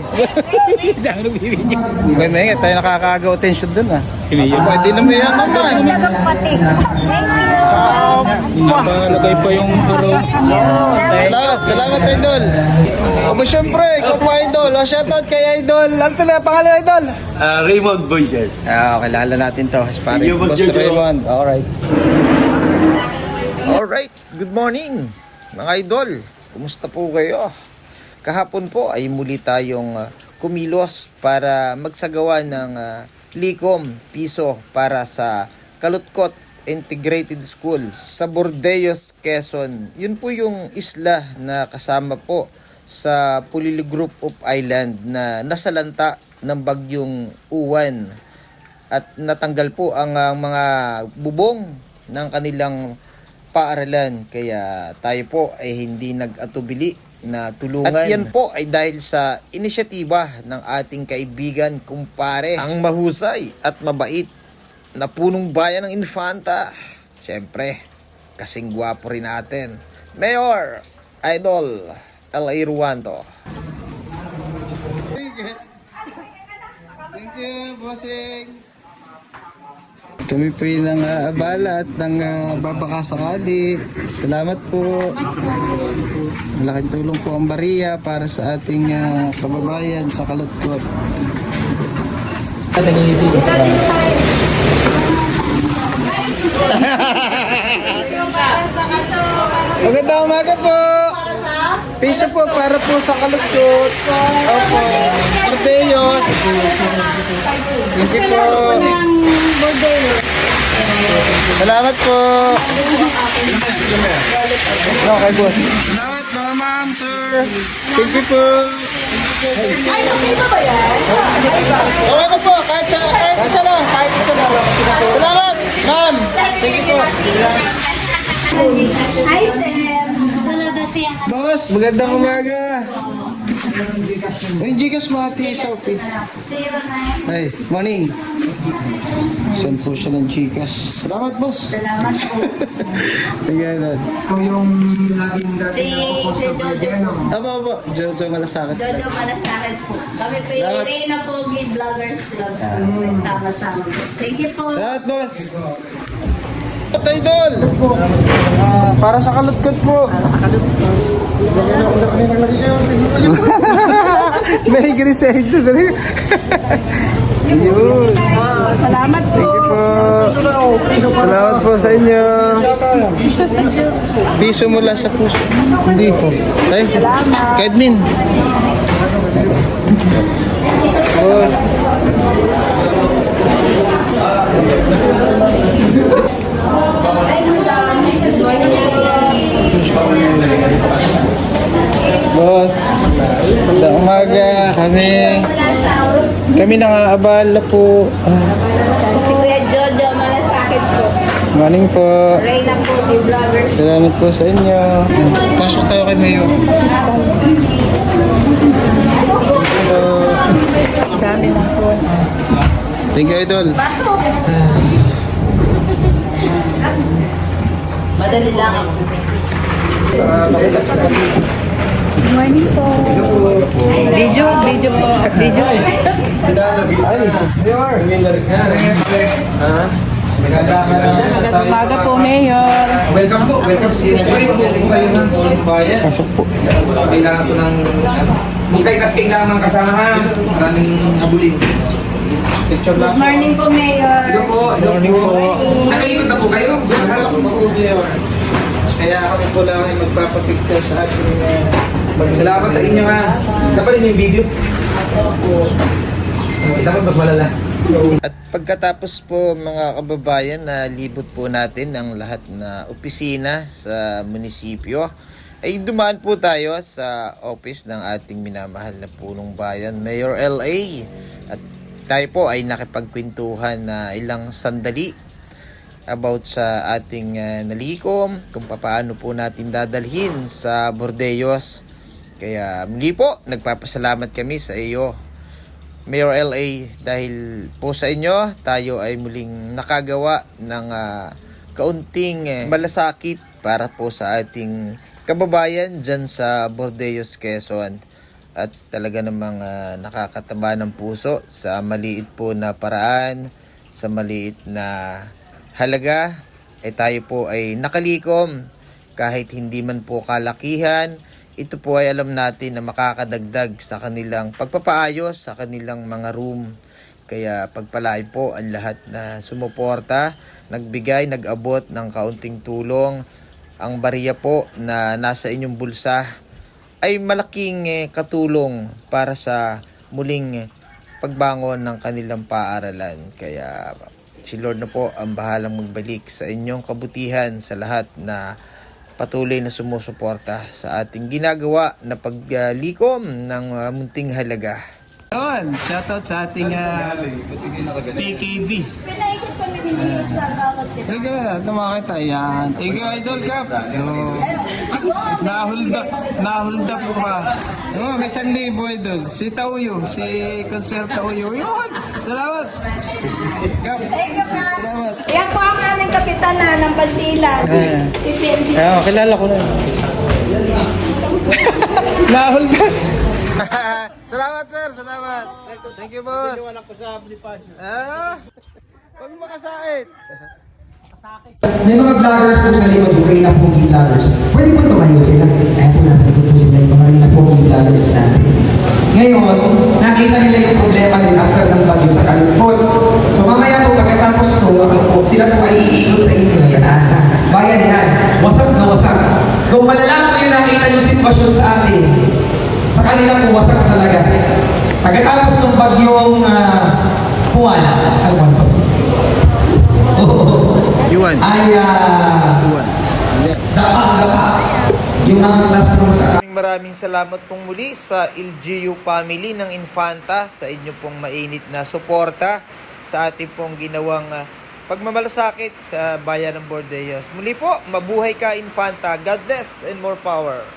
Boy! May tayo nakakagaw attention dun ah. Pwede na may ano man. Nakalagay pa yung araw. Salamat Idol. Aba syempre, ikaw po Idol. Shoutout kay Idol. Ano pala pangalan Idol? Raymond Voices. Kilala natin to. Pare, Yo, Boss Jojo. Raymond. Alright, good morning mga Idol. Kumusta po kayo? Kahapon po ay muli tayong kumilos para magsagawa ng likom piso para sa Kalutkot Integrated School sa Bordeos, Quezon. Yun po yung isla na kasama po sa Pulili Group of Island na nasalanta ng bagyong Uwan at natanggal po ang mga bubong ng kanilang paaralan, kaya tayo po ay hindi nag-atubili na tulungan. At yan po ay dahil sa inisyatiba ng ating kaibigan kumpare, ang mahusay at mabait na punong bayan ng Infanta. Siyempre, kasing gwapo rin natin, Mayor Idol L.A. Ruanto. Thank you, bossing. Kami po yung abala at nang babaka sakali. Salamat po. Malaking tulong po ang bariya para sa ating kababayan sa Kalutkot. Magandang umaga po. Piso po para po sa Kalutkot. Opo. Bordeos. Thank you po. Salamat po. Okay, boss. Salamat mga ma'am, sir. Thank you po. Ay, nakita ba yan? Okay na po, kahit isa lang. Salamat, ma'am. Thank you po. Hi, Sam. Wala daw siya. Boss, magandang umaga. Yung Gcash mo, happy SOP. 09. Ay, morning. Send po siya ng Gcash. Salamat, boss. Salamat po. Tingnan. Si Jojo. Aba, Jojo Malasakit. Jojo Malasakit po. Kami po yung Salamat. Reyna Pogi Vloggers Club. Sama-sama po. Thank you po. Salamat, boss. At Idol. Para sa Kalutkot po. May grisay ito talaga. Yun. Salamat po. Thank you po. Salamat po sa inyo. Piso mula sa puso. Hindi po. Ay, Kedmin. Boss. Boss, sa umaga kami nangaabala po. Si Kuya Jojo Malasakit po. Morning po. Reyna Pogi Vloggers. Salamat po sa inyo. Pasok tayo kay Mayo. Hello. Dami lang po. Thank you, Idol. Pasok. Madali lang ako. Morning po. Video po. Magandang umaga po, Mayor. Welcome po. Pasok po. Kailangan po ng... Mungkay kas kailangan ng kasamahan. Maraming habulin. Picture Good lang. morning po, Mayor. Hello po. Morning po. Nakaikot na po kayo? Kaya kami po lang ay magpapapicture sa ating Salamat sa inyo ha. Dapat niyo yung video. Dapat mas malala. At pagkatapos po mga kababayan na libot po natin ang lahat na opisina sa munisipyo, ay dumaan po tayo sa office ng ating minamahal na punong bayan, Mayor L.A. At tayo po ay nakipagkwentuhan na ilang sandali about sa ating nalikom, kung paano po natin dadalhin sa Bordeos. Kaya muli po, nagpapasalamat kami sa iyo, Mayor L.A. Dahil po sa inyo, tayo ay muling nakagawa ng kaunting malasakit para po sa ating kababayan dyan sa Bordeos, Quezon. at talaga namang nakakataba ng puso sa maliit po na paraan, sa maliit na halaga, tayo po ay nakalikom kahit hindi man po kalakihan. Ito po ay alam natin na makakadagdag sa kanilang pagpapaayos sa kanilang mga room. Kaya pagpalain po ang lahat na sumuporta, nagbigay, nag-abot ng kaunting tulong. Ang bariya po na nasa inyong bulsa ay malaking katulong para sa muling pagbangon ng kanilang paaralan. Kaya si Lord na po ang bahalang magbalik sa inyong kabutihan sa lahat na patuloy na sumusuporta sa ating ginagawa na paglikom ng munting halaga. Yun, shoutout sa ating PKB. Pinaikot kami ni sa bawat Thank you, tumakita. Yan. Thank you, Idol Cap. Nahuld up pa. Oh, may 1,000, Idol. Si Tauyo, si Concer Tauyo. Yun, salamat. Cap, salamat. Yan po ang aming kapitana ng Bandilan. PPMD. Kilala ko na. Nahuld up. Salamat, sir. Salamat. Thank you, boss. Pag makasakit. May mga vloggers po sa likod, yung Reyna Pogi vloggers. Pwede po tumayo sila. Ayan po, nasa likod po sila yung mga Reyna Pogi vloggers natin. Ngayon, nakita nila yung problema din after ng bagyo sa Kalipon. So mamaya po, pagkatapos po, sila po ay iikot sa inyo. Yan, bayan yan. Wasak na wasak. Kung malalaman nyo nakita yung sitwasyon sa atin, sa kanila po, wasak talaga. Pagkatapos ng bagyong Juan, ano ba? Yuan. Ay, dapa. Yung mga classroom sa Maraming salamat pong muli sa LGU family ng Infanta sa inyo pong mainit na suporta sa ating pong ginawang pagmamalasakit sa bayan ng Bordeos. Muli po, mabuhay ka Infanta. God bless and more power.